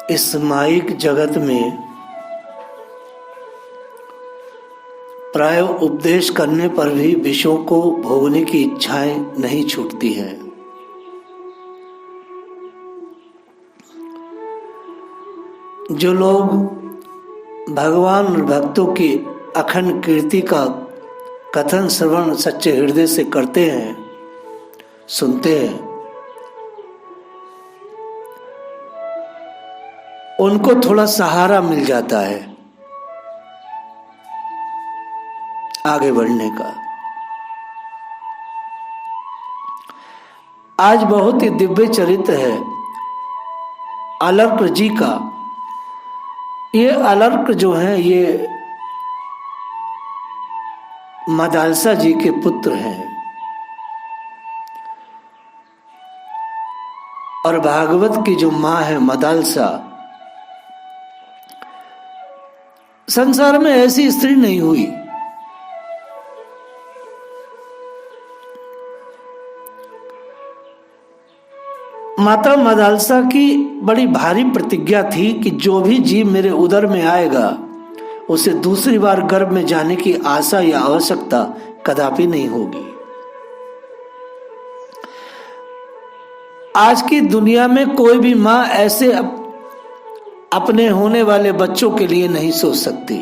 इस माइक जगत में प्राय उपदेश करने पर भी विषयों को भोगने की इच्छाएं नहीं छूटती हैं। जो लोग भगवान और भक्तों की अखंड कीर्ति का कथन श्रवण सच्चे हृदय से करते हैं, सुनते हैं, उनको थोड़ा सहारा मिल जाता है आगे बढ़ने का। आज बहुत ही दिव्य चरित्र है अलर्क जी का। ये अलर्क जो हैं ये मदालसा जी के पुत्र हैं और भागवत की जो मां है मदालसा, संसार में ऐसी स्त्री नहीं हुई। माता मदालसा की बड़ी भारी प्रतिज्ञा थी कि जो भी जीव मेरे उदर में आएगा उसे दूसरी बार गर्भ में जाने की आशा या आवश्यकता कदापि नहीं होगी। आज की दुनिया में कोई भी मां ऐसे अपने होने वाले बच्चों के लिए नहीं सोच सकती।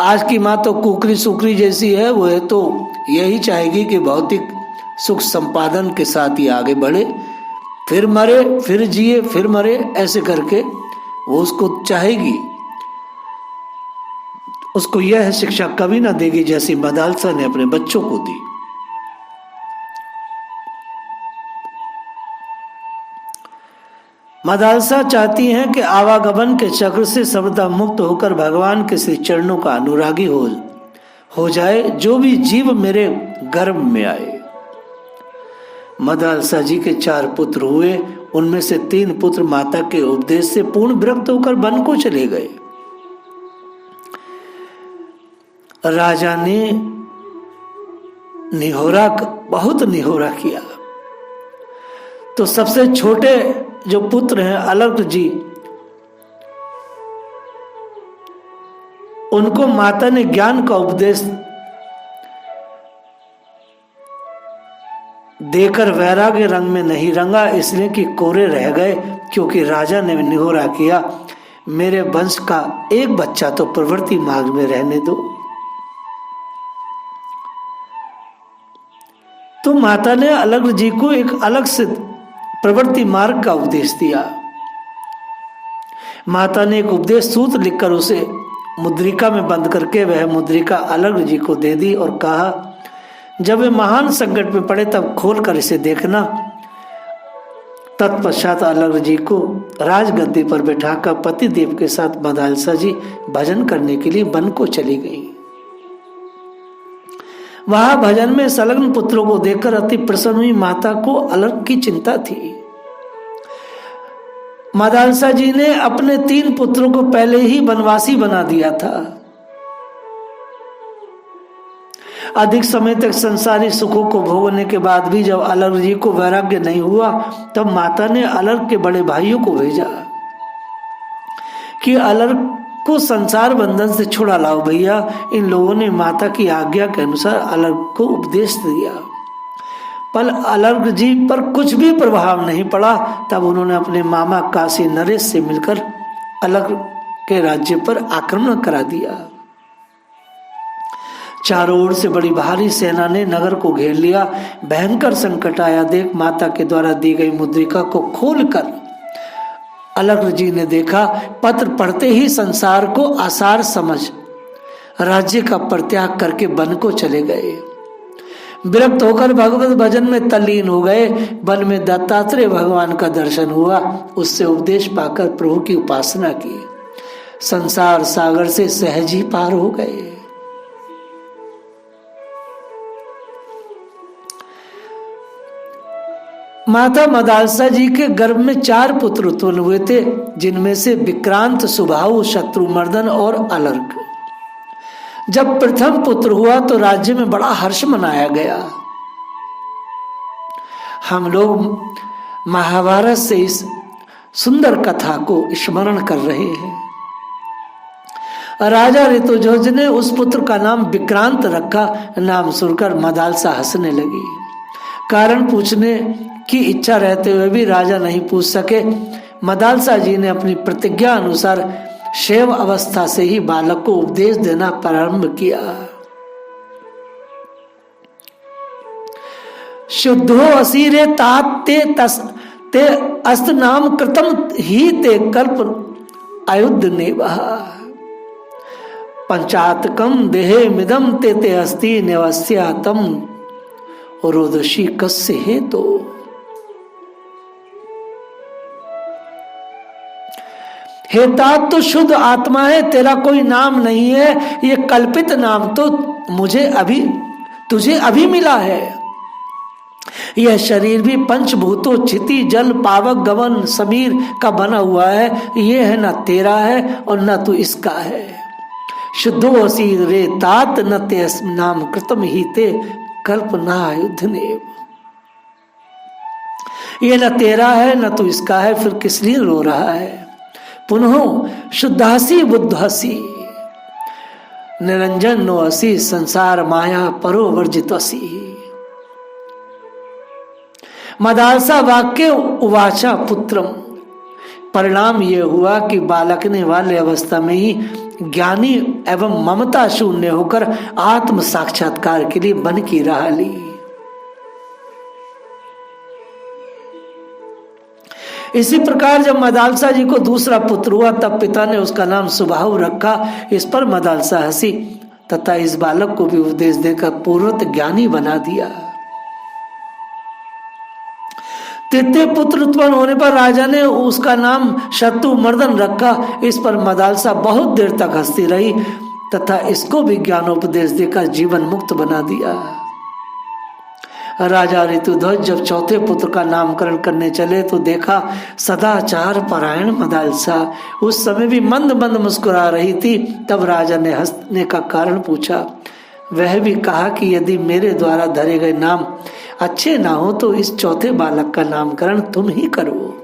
आज की मां तो कुकरी सुकरी जैसी है, वो है तो यही चाहेगी कि भौतिक सुख संपादन के साथ ही आगे बढ़े, फिर मरे फिर जिए फिर मरे, ऐसे करके वो उसको चाहेगी। उसको यह शिक्षा कभी ना देगी जैसी मदालसा ने अपने बच्चों को दी। मदालसा चाहती हैं कि आवागमन के चक्र से सर्वदा मुक्त होकर भगवान के श्री चरणों का अनुरागी हो जाए जो भी जीव मेरे गर्भ में आए। मदालसा जी के 4 पुत्र हुए, उनमें से 3 पुत्र माता के उपदेश से पूर्ण विरक्त होकर वन को चले गए। राजा ने बहुत निहोरा किया तो सबसे छोटे जो पुत्र हैं अलर्क जी, उनको माता ने ज्ञान का उपदेश देकर वैराग्य रंग में नहीं रंगा, इसलिए कि कोरे रह गए, क्योंकि राजा ने निहोरा किया मेरे वंश का एक बच्चा तो प्रवृत्ति मार्ग में रहने दो। तो माता ने अलर्क जी को एक अलग से प्रवृत्ति मार्ग का उपदेश दिया। माता ने एक उपदेश सूत्र लिखकर उसे मुद्रिका में बंद करके वह मुद्रिका अलर्क जी को दे दी और कहा जब वे महान संकट में पड़े तब खोलकर इसे देखना। तत्पश्चात अलर्क जी को राजगद्दी पर बैठाकर पतिदेव के साथ मदालसा जी भजन करने के लिए वन को चली गई। वहां भजन में संलग्न पुत्रों को देखकर अति प्रसन्न हुई माता को अलर्क की चिंता थी। मदालसा जी ने अपने 3 पुत्रों को पहले ही वनवासी बना दिया था। अधिक समय तक संसारी सुखों को भोगने के बाद भी जब अलर्क जी को वैराग्य नहीं हुआ तब माता ने अलर्क के बड़े भाइयों को भेजा कि अलर्क को संसार बंधन से छुड़ा लाओ भैया। इन लोगों ने माता की आज्ञा के अनुसार अलर्क को उपदेश दिया, पर अलर्क जी पर कुछ भी प्रभाव नहीं पड़ा। तब उन्होंने अपने मामा काशी नरेश से मिलकर अलर्क के राज्य पर आक्रमण करा दिया। चारों ओर से बड़ी भारी सेना ने नगर को घेर लिया। भयंकर संकट आया। देख माता के द्वारा दी गई मुद्रिका को खोलकर अलर्क जी ने देखा, पत्र पढ़ते ही संसार को आसार समझ राज्य का परित्याग करके वन को चले गए। विरक्त होकर भगवत भजन में तल्लीन हो गए। वन में दत्तात्रेय भगवान का दर्शन हुआ, उससे उपदेश पाकर प्रभु की उपासना की। संसार सागर से सहज ही पार हो गए। माता मदालसा जी के गर्भ में 4 पुत्र उत्पन्न हुए थे, जिनमें से विक्रांत, सुबाहु, शत्रुमर्दन और अलर्क। जब प्रथम पुत्र हुआ तो राज्य में बड़ा हर्ष मनाया गया। हम लोग महाभारत से इस सुंदर कथा को स्मरण कर रहे हैं। राजा ऋतुध्वज ने उस पुत्र का नाम विक्रांत रखा। नाम सुनकर मदालसा हंसने लगी। कारण पूछने की इच्छा रहते हुए भी राजा नहीं पूछ सके। मदालसा जी ने अपनी प्रतिज्ञा अनुसार शैव अवस्था से ही बालक को उपदेश देना प्रारंभ किया। शुद्धो असीरे तात ते अस्त नाम कृतम ही ते कल्प आयुध नेवः पंचातकम देहे मिदम ते अस्ति निवस्यातम रोदशी कस्य हे तो। हे तात तो शुद्ध आत्मा है, तेरा कोई नाम नहीं है। ये कल्पित नाम तो तुझे अभी मिला है। यह शरीर भी पंचभूतों क्षिति जल पावक गवन समीर का बना हुआ है। ये है न तेरा है और न तू इसका है। शुद्धो असी रे तात न ते नाम कृतम ही ते कल्पना युद्ध ने। ये न तेरा है न तू इसका है, फिर किस लिए रो रहा है। पुनः शुद्धासी बुद्धसी निरंजन नो असी संसार माया परो वर्जित असी। मदालसा वाक्य उवाचा पुत्रम। परिणाम यह हुआ कि बालक ने बाल्य अवस्था में ही ज्ञानी एवं ममता शून्य होकर आत्म साक्षात्कार के लिए वन की राह ली। इसी प्रकार जब मदालसा जी को दूसरा पुत्र हुआ तब पिता ने उसका नाम सुबाहु रखा। इस पर मदालसा हंसी तथा इस बालक को भी उपदेश देकर पूर्वत ज्ञानी बना दिया। तृतीय पुत्र उत्पन्न होने पर राजा ने उसका नाम शत्रुमर्दन रखा। इस पर मदालसा बहुत देर तक हंसती रही तथा इसको भी ज्ञानोपदेश देकर जीवन मुक्त बना दिया। राजा ऋतुध्वज जब चौथे पुत्र का नामकरण करने चले तो देखा सदाचार परायण मदालसा उस समय भी मंद मंद मुस्कुरा रही थी। तब राजा ने हंसने का कारण पूछा। वह भी कहा कि यदि मेरे द्वारा धरे गए नाम अच्छे ना हो तो इस चौथे बालक का नामकरण तुम ही करो।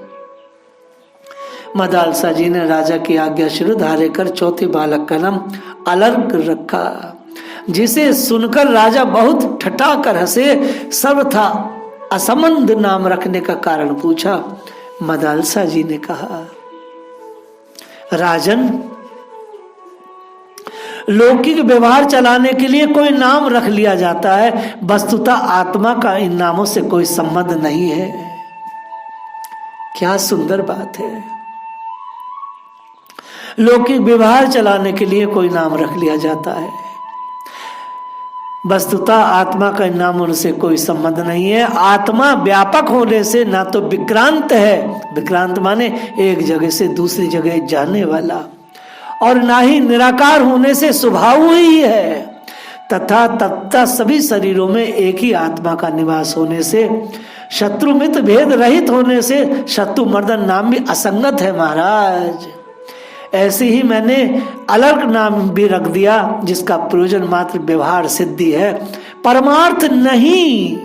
मदालसा जी ने राजा की आज्ञा शिरोधार्य कर चौथे बालक का नाम अलर्क रखा, जिसे सुनकर राजा बहुत ठठा कर हंसे। सर्वथा असंबंध नाम रखने का कारण पूछा। मदालसा जी ने कहा, राजन, लौकिक व्यवहार चलाने के लिए कोई नाम रख लिया जाता है, वस्तुतः आत्मा का इन नामों से कोई संबंध नहीं है। क्या सुंदर बात है। लौकिक व्यवहार चलाने के लिए कोई नाम रख लिया जाता है, वस्तुतः आत्मा का इन नामों से कोई संबंध नहीं है। आत्मा व्यापक होने से ना तो विक्रांत है, विक्रांत माने एक जगह से दूसरी जगह जाने वाला, और ना ही निराकार होने से स्वभाव ही है, तथा तत्ता सभी शरीरों में एक ही आत्मा का निवास होने से, शत्रु मित्र भेद रहित होने से शत्रुमर्दन नाम भी असंगत है महाराज। ऐसे ही मैंने अलर्क नाम भी रख दिया, जिसका प्रयोजन मात्र व्यवहार सिद्धि है, परमार्थ नहीं।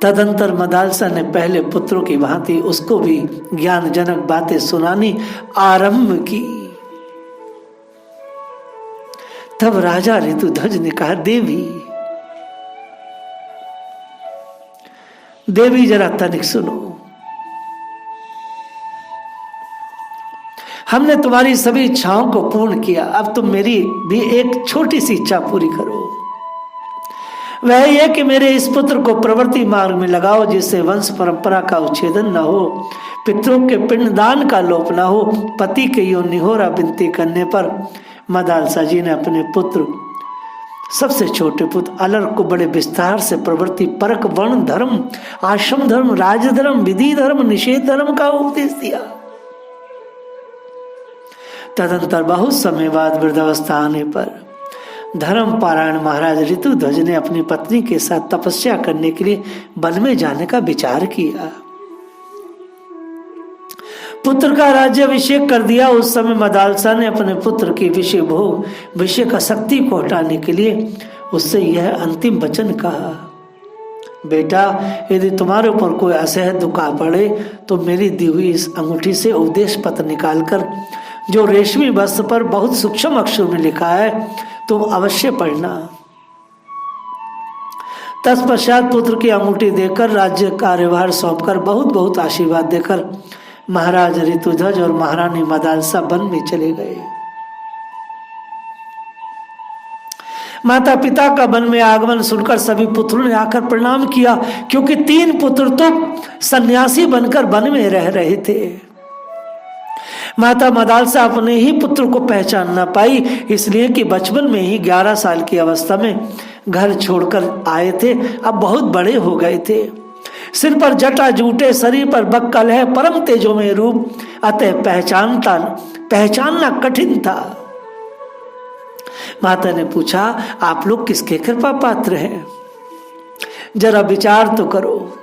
तदंतर मदालसा ने पहले पुत्रों की भांति उसको भी ज्ञानजनक बातें सुनानी आरंभ की। तब राजा ऋतुध्वज ने कहा, देवी जरा तनिक सुनो। हमने तुम्हारी सभी इच्छाओं को पूर्ण किया, अब तुम मेरी भी एक छोटी सी इच्छा पूरी करो। वह यह कि मेरे इस पुत्र को प्रवृत्ति मार्ग में लगाओ, जिससे वंश परंपरा का उच्छेदन न हो, पितरों के पिंडदान का लोप न हो। पति के यो निहोरा विनती करने पर मदालसा जी ने अपने पुत्र, सबसे छोटे पुत्र अलर्क को बड़े विस्तार से प्रवृत्ति परक वर्ण धर्म, आश्रम धर्म, राज धर्म, विधि धर्म, निषेध धर्म का उपदेश दिया। तदंतर बहुत समय बाद वृद्धावस्था आने पर धर्म पारायण महाराज ऋतुध्वज ने अपनी पत्नी के साथ तपस्या करने के लिए वन में जाने का विचार किया। पुत्र का राज्याभिषेक कर दिया। उस समय मदालसा ने अपने पुत्र की विषय भोग, विषय का शक्ति को हटाने के लिए उससे यह अंतिम वचन कहा, बेटा, यदि तुम्हारे ऊपर कोई असह्य दुख आ पड़े तो मेरी दी हुई इस अंगूठी से उपदेश पत्र निकालकर जो रेशमी वस्त्र पर बहुत सूक्ष्म अक्षर में लिखा है तुम अवश्य पढ़ना। तत्पश्चात पुत्र की अंगूठी देकर राज्य कार्यभार सौंपकर बहुत बहुत आशीर्वाद देकर महाराज ऋतुध्वज और महारानी मदालसा वन में चले गए। माता पिता का वन में आगमन सुनकर सभी पुत्रों ने आकर प्रणाम किया, क्योंकि 3 पुत्र तो सन्यासी बनकर वन में रह रहे थे। माता मदालसा अपने ही पुत्र को पहचान न पाई, इसलिए कि बचपन में ही 11 साल की अवस्था में घर छोड़कर आए थे, अब बहुत बड़े हो गए थे। सिर पर जटा जूटे, शरीर पर बक्कल है, परम तेजो में रूप, अतः पहचानना कठिन था। माता ने पूछा, आप लोग किसके कृपा पात्र हैं? जरा विचार तो करो।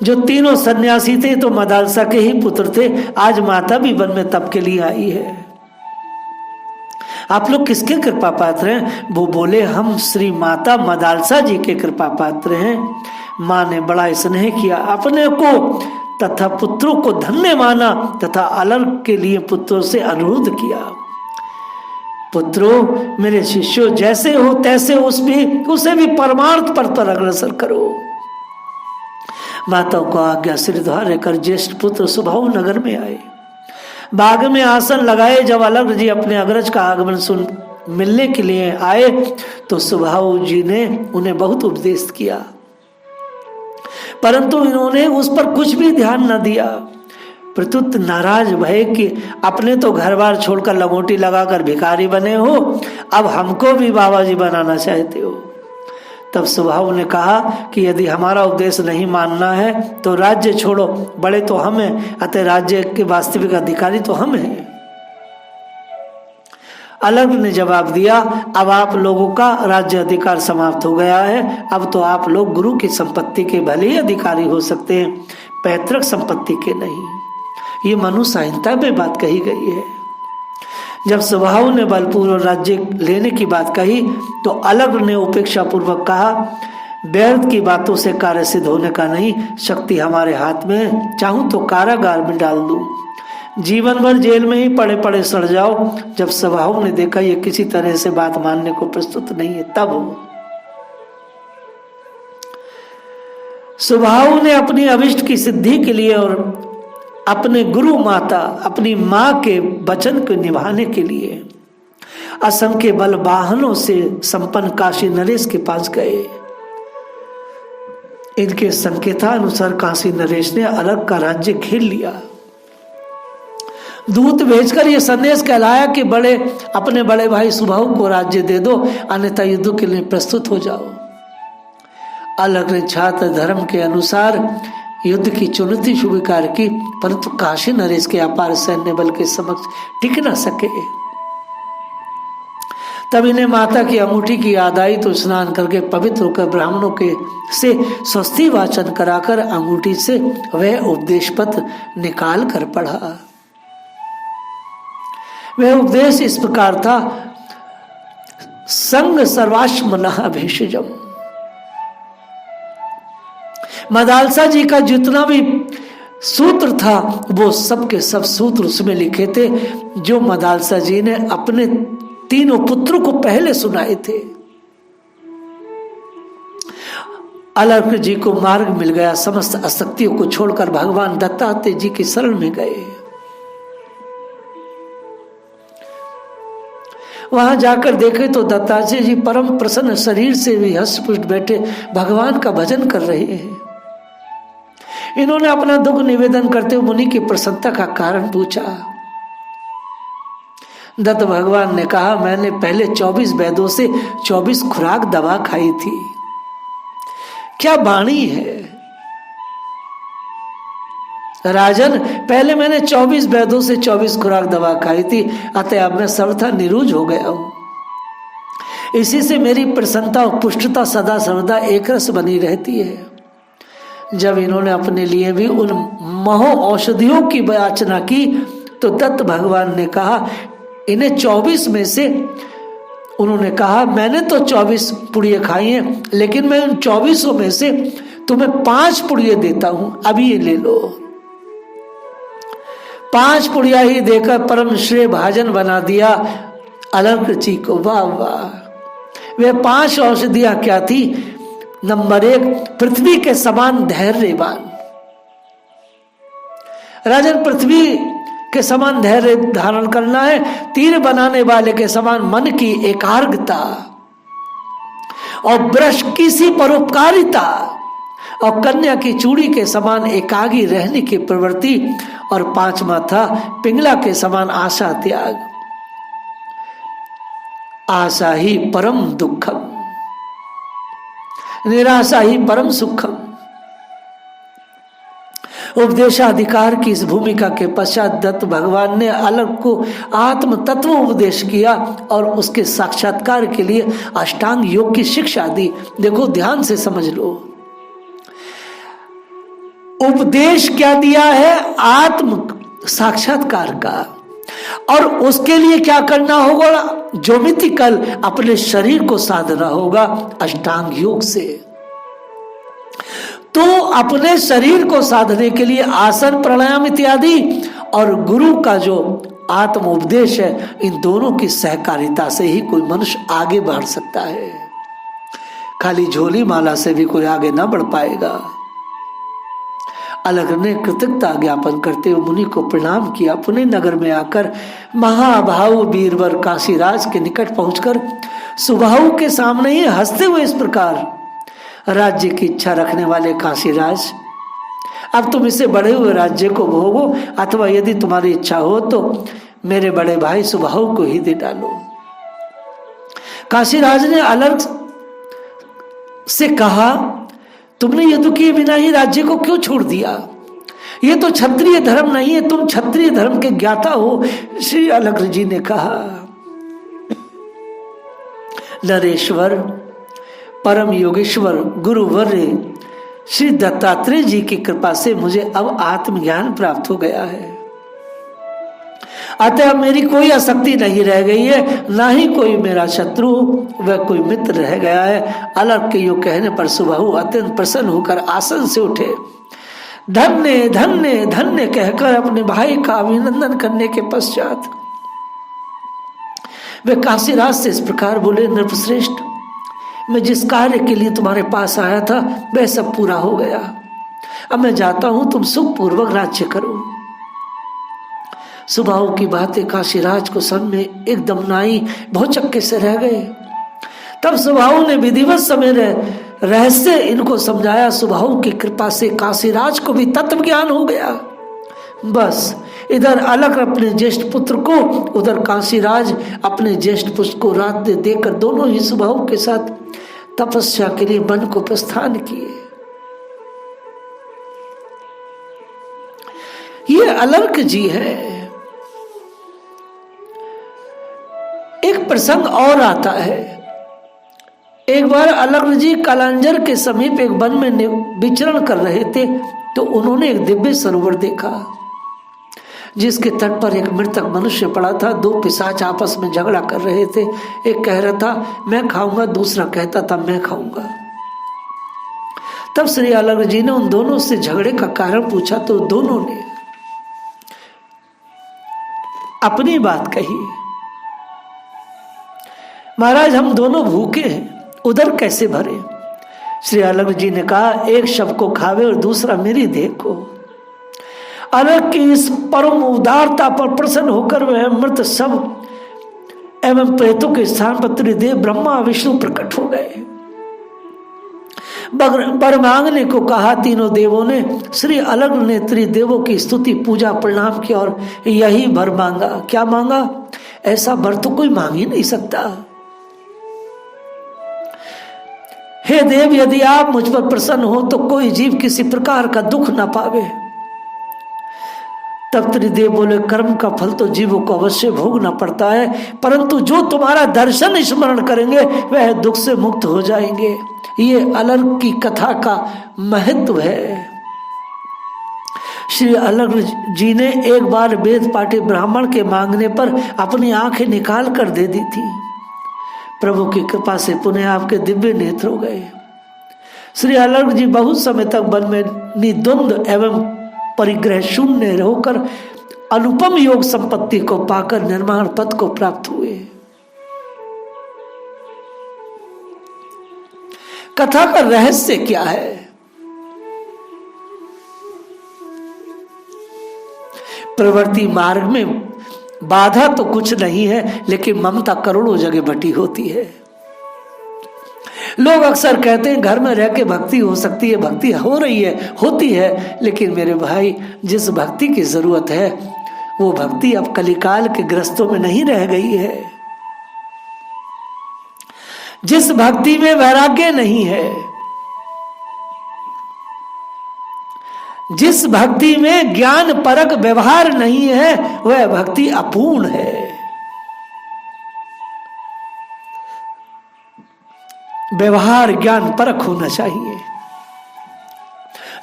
जो तीनों सन्यासी थे तो मदालसा के ही पुत्र थे। आज माता भी वन में तप के लिए आई है। आप लोग किसके कृपा पात्र हैं? वो बोले, हम श्री माता मदालसा जी के कृपा पात्र हैं। माँ ने बड़ा स्नेह किया, अपने को तथा पुत्रों को धन्य माना तथा अलग के लिए पुत्रों से अनुरोध किया, पुत्रों, मेरे शिष्यों, जैसे हो तैसे उसे भी परमार्थ पर अग्रसर करो। माताओं को आज्ञा सिरधार्य कर ज्येष्ठ पुत्र सुभाव नगर में आए। बाग में आसन लगाए। जब अलग जी अपने अग्रज का आगमन सुन मिलने के लिए आए तो सुभाव जी ने उन्हें बहुत उपदेश किया, परंतु इन्होंने उस पर कुछ भी ध्यान न दिया। प्रत्युत नाराज भय कि अपने तो घर बार छोड़कर लंगोटी लगाकर भिखारी बने हो, अब हमको भी बाबा जी बनाना चाहते हो। तब सुभाव ने कहा कि यदि हमारा उपदेश नहीं मानना है तो राज्य छोड़ो, बड़े तो हम हैं, अतः राज्य के वास्तविक अधिकारी तो हम हैं। अलग ने जवाब दिया, अब आप लोगों का राज्य अधिकार समाप्त हो गया है, अब तो आप लोग गुरु की संपत्ति के भले ही अधिकारी हो सकते हैं, पैतृक संपत्ति के नहीं। ये मनु संहिता में बात कही गई है। जब सुभाव ने बलपूर्वक राज्य लेने की बात कही तो अलग ने उपेक्षा पूर्वक कहा, व्यर्थ की बातों से कार्य सिद्ध होने का नहीं, शक्ति हमारे हाथ में, चाहूं तो कारागार में डाल दूं, जीवन भर जेल में ही पड़े पड़े सड़ जाओ। जब सुभाव ने देखा ये किसी तरह से बात मानने को प्रस्तुत नहीं है, तब सुभाव ने अपनी अभिष्ट की सिद्धि के लिए और अपने गुरु माता अपनी मां के वचन को निभाने के लिए असंख्य बल वाहनों से संपन्न काशी नरेश के पास गए। इनके संकेतानुसार काशी नरेश ने अलग का राज्य घेर लिया। दूत भेजकर यह संदेश कहलाया कि अपने बड़े भाई सुभाव को राज्य दे दो, अन्यथा युद्ध के लिए प्रस्तुत हो जाओ। अलग ने छात्र धर्म के अनुसार युद्ध की चुनौती स्वीकार की, परंतु काशी नरेश के अपार सैन्य बल के समक्ष टिक न सके। तब इन्हें माता की अंगूठी की याद आई तो स्नान करके पवित्र होकर ब्राह्मणों के से स्वस्ति वाचन कराकर अंगूठी से वह उपदेश पत्र निकाल कर पढ़ा। वह उपदेश इस प्रकार था, संग सर्वाश्मनः भेषजम। मदालसा जी का जितना भी सूत्र था वो सब के सब सूत्र उसमें लिखे थे जो मदालसा जी ने अपने तीनों पुत्रों को पहले सुनाए थे। अलग जी को मार्ग मिल गया, समस्त आसक्तियों को छोड़कर भगवान दत्तात्रेय जी की शरण में गए। वहां जाकर देखे तो दत्तात्रेय जी परम प्रसन्न शरीर से भी हष्टपुष्ट बैठे भगवान का भजन कर रहे हैं। इन्होंने अपना दुख निवेदन करते हुए मुनि की प्रसन्नता का कारण पूछा। दत्त भगवान ने कहा, मैंने पहले 24 वैद्यों से 24 खुराक दवा खाई थी। क्या वाणी है राजन, पहले मैंने 24 वैद्यों से 24 खुराक दवा खाई थी, अतः अब मैं सर्वथा निरूज हो गया हूं। इसी से मेरी प्रसन्नता और पुष्टता सदा सर्वदा एक रस बनी रहती है। जब इन्होंने अपने लिए भी उन महो औषधियों की याचना की तो दत्त भगवान ने कहा, इन्हें 24 में से उन्होंने कहा मैंने तो 24 पुड़िये खाई हैं, लेकिन मैं उन 24 में से तुम्हें 5 पुड़िये देता हूं, अभी ये ले लो। 5 पुड़िया ही देकर परम श्रेय भाजन बना दिया अलर्क जी को। वाह वाह। वे 5 औषधियां क्या थी? नंबर 1, पृथ्वी के समान धैर्यवान। राजन, पृथ्वी के समान धैर्य धारण करना है। तीर बनाने वाले के समान मन की एकाग्रता, और वृष की सी परोपकारिता, और कन्या की चूड़ी के समान एकागी रहने की प्रवृत्ति, और 5वां था पिंगला के समान आशा त्याग। आशा ही परम दुखम, निराशा ही परम सुखम। उपदेशाधिकार की इस भूमिका के पश्चात दत्त भगवान ने अलर्क को आत्म तत्व उपदेश किया और उसके साक्षात्कार के लिए अष्टांग योग की शिक्षा दी। देखो, ध्यान से समझ लो, उपदेश क्या दिया है? आत्म साक्षात्कार का। और उसके लिए क्या करना होगा? ज्योमितिकल अपने शरीर को साधना होगा अष्टांग योग से। तो अपने शरीर को साधने के लिए आसन, प्राणायाम इत्यादि और गुरु का जो आत्म उपदेश है, इन दोनों की सहकारिता से ही कोई मनुष्य आगे बढ़ सकता है। खाली झोली माला से भी कोई आगे ना बढ़ पाएगा। अलग ने कृतज्ञता ज्ञापन करते हुए मुनि को प्रणाम किया। पुणे नगर में आकर महाभाव बीरवर काशीराज के निकट पहुंचकर सुबाहु के सामने ही हंसते हुए इस प्रकार, राज्य की इच्छा रखने वाले काशीराज, अब तुम इसे बढ़े हुए राज्य को भोगो, अथवा यदि तुम्हारी इच्छा हो तो मेरे बड़े भाई सुबाहु को ही दे डालो। काशीराज ने अलर्क से कहा, तुमने युद्ध किए बिना ही राज्य को क्यों छोड़ दिया? ये तो क्षत्रिय धर्म नहीं है, तुम क्षत्रिय धर्म के ज्ञाता हो। श्री अलर्क जी ने कहा, नरेश्वर, परम योगेश्वर गुरुवर्य श्री दत्तात्रेय जी की कृपा से मुझे अब आत्मज्ञान प्राप्त हो गया है। अतः मेरी कोई आसक्ति नहीं रह गई है, ना ही कोई मेरा शत्रु व कोई मित्र रह गया है। अलर्क के योग कहने पर सुबाहु अत्यंत प्रसन्न होकर आसन से उठे। धन्य धन्य धन्य कहकर अपने भाई का अभिनंदन करने के पश्चात वे काशीराज से इस प्रकार बोले, नृपश्रेष्ठ, मैं जिस कार्य के लिए तुम्हारे पास आया था वह सब पूरा हो गया। अब मैं जाता हूं, तुम सुखपूर्वक राज्य करो। सुबाहु की बातें काशीराज को सन में एकदम नाई, बहुत चक्के से रह गए। तब सुबाहु ने विधिवत समय रहस्य इनको समझाया। सुबाहु की कृपा से काशीराज को भी तत्व ज्ञान हो गया। बस इधर अलर्क अपने ज्येष्ठ पुत्र को, उधर काशीराज अपने ज्येष्ठ पुत्र को रात देकर दोनों ही सुबाहु के साथ तपस्या के लिए वन को प्रस्थान किए। ये अलर्क जी है। एक प्रसंग और आता है। एक बार अलर्क जी कालांजर के समीप एक वन में विचरण कर रहे थे, तो उन्होंने एक दिव्य सरोवर देखा जिसके तट पर एक मृतक मनुष्य पड़ा था। 2 पिशाच आपस में झगड़ा कर रहे थे। एक कह रहा था मैं खाऊंगा, दूसरा कहता था मैं खाऊंगा। तब श्री अलर्क जी ने उन दोनों से झगड़े का कारण पूछा, तो दोनों ने अपनी बात कही। महाराज, हम दोनों भूखे हैं, उधर कैसे भरे? श्री अलर्क जी ने कहा, एक शव को खावे और दूसरा मेरी देह को। अलर्क की इस परम उदारता पर प्रसन्न होकर वह मृत शव एवं प्रेतों के स्थान पर त्रिदेव ब्रह्मा विष्णु प्रकट हो गए। वर मांगने को कहा। तीनों देवों ने श्री अलर्क ने त्रिदेवों की स्तुति पूजा प्रणाम किया और यही वर मांगा। क्या मांगा? ऐसा वर तो कोई मांग ही नहीं सकता। हे देव, यदि आप मुझ पर प्रसन्न हो तो कोई जीव किसी प्रकार का दुख न पावे। तब त्रिदेव बोले, कर्म का फल तो जीवों को अवश्य भोगना पड़ता है, परंतु जो तुम्हारा दर्शन स्मरण करेंगे वह दुख से मुक्त हो जाएंगे। ये अलर्क की कथा का महत्व है। श्री अलर्क जी ने एक बार वेद पाठी ब्राह्मण के मांगने पर अपनी आंखें निकाल कर दे दी थी, प्रभु की कृपा से पुनः आपके दिव्य नेत्र हो गए। श्री अलर्क जी बहुत समय तक वन में निद्वंद एवं परिग्रह शून्य होकर अनुपम योग संपत्ति को पाकर निर्माण पद को प्राप्त हुए। कथा का रहस्य क्या है? प्रवृत्ति मार्ग में बाधा तो कुछ नहीं है, लेकिन ममता करोड़ों जगह बटी होती है। लोग अक्सर कहते हैं घर में रह के भक्ति हो सकती है, भक्ति हो रही है, होती है, लेकिन मेरे भाई जिस भक्ति की जरूरत है वो भक्ति अब कलिकाल के ग्रस्तों में नहीं रह गई है। जिस भक्ति में वैराग्य नहीं है, जिस भक्ति में ज्ञान परक व्यवहार नहीं है, वह भक्ति अपूर्ण है। व्यवहार ज्ञान परक होना चाहिए।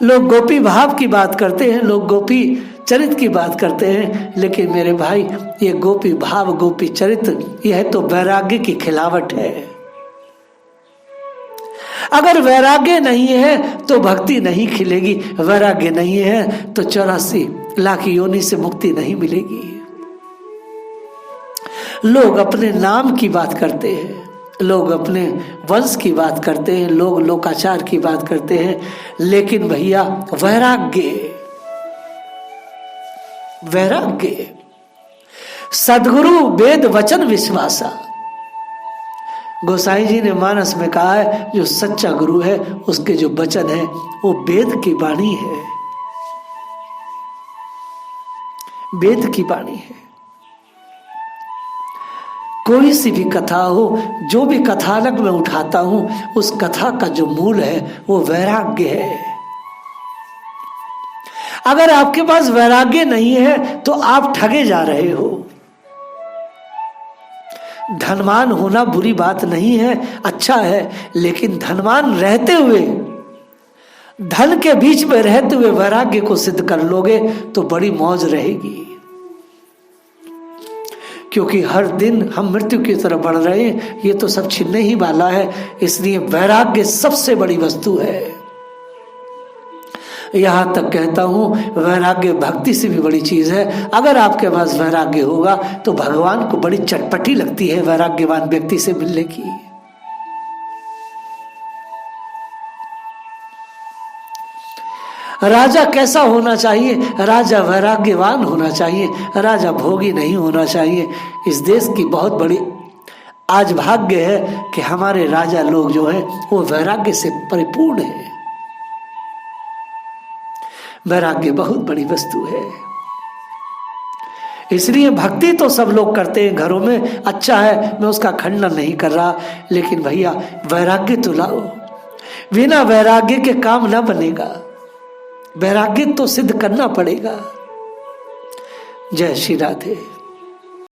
लोग गोपी भाव की बात करते हैं, लोग गोपी चरित्र की बात करते हैं, लेकिन मेरे भाई ये गोपी भाव गोपी चरित्र यह तो वैराग्य की खिलावट है। अगर वैराग्य नहीं है तो भक्ति नहीं खिलेगी, वैराग्य नहीं है तो 84 लाख योनि से मुक्ति नहीं मिलेगी। लोग अपने नाम की बात करते हैं, लोग अपने वंश की बात करते हैं, लोग लोकाचार की बात करते हैं, लेकिन भैया वैराग्य, वैराग्य सद्गुरु वेद वचन विश्वासा। गोसाई जी ने मानस में कहा है जो सच्चा गुरु है उसके जो वचन है वो वेद की वाणी है, वेद की वाणी है। कोई सी भी कथा हो, जो भी कथानक मैं उठाता हूं, उस कथा का जो मूल है वो वैराग्य है। अगर आपके पास वैराग्य नहीं है तो आप ठगे जा रहे हो। धनवान होना बुरी बात नहीं है, अच्छा है, लेकिन धनवान रहते हुए, धन के बीच में रहते हुए वैराग्य को सिद्ध कर लोगे तो बड़ी मौज रहेगी। क्योंकि हर दिन हम मृत्यु की तरफ बढ़ रहे हैं, ये तो सब छिनने ही वाला है, इसलिए वैराग्य सबसे बड़ी वस्तु है। यहां तक कहता हूं वैराग्य भक्ति से भी बड़ी चीज है। अगर आपके पास वैराग्य होगा तो भगवान को बड़ी चटपटी लगती है वैराग्यवान व्यक्ति से मिलने की। राजा कैसा होना चाहिए? राजा वैराग्यवान होना चाहिए, राजा भोगी नहीं होना चाहिए। इस देश की बहुत बड़ी आज भाग्य है कि हमारे राजा लोग जो हैं वो वैराग्य से परिपूर्ण है। वैराग्य बहुत बड़ी वस्तु है, इसलिए भक्ति तो सब लोग करते हैं घरों में, अच्छा है, मैं उसका खंडन नहीं कर रहा, लेकिन भैया वैराग्य तो लाओ। बिना वैराग्य के काम ना बनेगा, वैराग्य तो सिद्ध करना पड़ेगा। जय श्री राधे।